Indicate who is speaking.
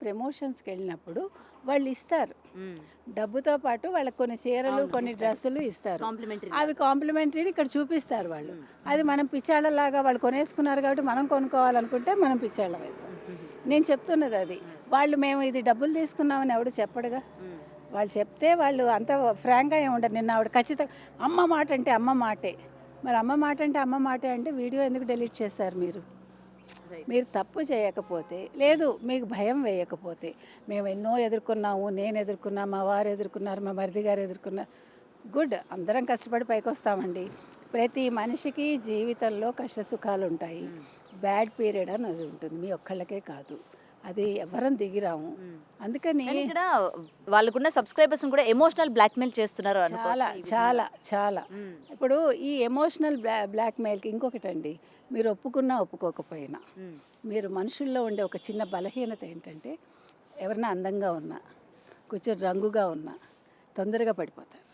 Speaker 1: ప్రమోషన్స్కి వెళ్ళినప్పుడు వాళ్ళు ఇస్తారు.
Speaker 2: మ్మ్.
Speaker 1: డబ్బుతో పాటు వాళ్ళకి కొన్ని చీరలు
Speaker 2: అవును,
Speaker 1: కొన్ని
Speaker 2: ఇస్తారు.
Speaker 1: డ్రెస్సులు ఇస్తారు.
Speaker 2: కాంప్లిమెంటరీ
Speaker 1: అవి కాంప్లిమెంటరీని ఇక్కడ చూపిస్తారు వాళ్ళు. అది మనం పిచ్చాళ్ళలాగా వాళ్ళు కొనేసుకున్నారు కాబట్టి మనం కొనుక్కోవాలనుకుంటే మనం పిచ్చాళ్ళం అవుతాం. నేను చెప్తున్నది అది. వాళ్ళు మేము ఇది డబ్బులు తీసుకున్నామని ఎవడు చెప్పడుగా. వాళ్ళు చెప్తే వాళ్ళు అంత ఫ్రాంక్గా ఏమి ఉండరు. నిన్న ఆవిడ ఖచ్చితంగా అమ్మ మాట అంటే అమ్మ మాటే. మరి అమ్మ మాట అంటే అమ్మ మాటే అంటే వీడియో ఎందుకు డిలీట్ చేశారు మీరు? మీరు తప్పు చేయకపోతే, లేదు మీకు భయం వేయకపోతే, మేము ఎన్నో ఎదుర్కొన్నాము, నేను ఎదుర్కొన్నా, మా వారు ఎదుర్కొన్నారు, మా మరిది గారు ఎదుర్కొన్నారు. గుడ్, అందరం కష్టపడి పైకి వస్తామండి. ప్రతి మనిషికి జీవితంలో కష్ట సుఖాలు ఉంటాయి. బ్యాడ్ పీరియడ్ అని అది ఉంటుంది, మీ ఒక్కళ్ళకే కాదు. అది ఎవరం దిగిరాము. అందుకని
Speaker 2: కానీ ఇక్కడ వాళ్ళకున్న సబ్స్క్రైబర్స్ కూడా ఎమోషనల్ బ్లాక్మెయిల్ చేస్తున్నారు
Speaker 1: చాలా చాలా చాలా ఇప్పుడు ఈ ఎమోషనల్ బ్లాక్మెయిల్కి ఇంకొకటండి, మీరు ఒప్పుకున్నా ఒప్పుకోకపోయినా మీరు మనుషుల్లో ఉండే ఒక చిన్న బలహీనత ఏంటంటే, ఎవరైనా అందంగా ఉన్నా కొంచెం రంగుగా ఉన్నా తొందరగా పడిపోతారు.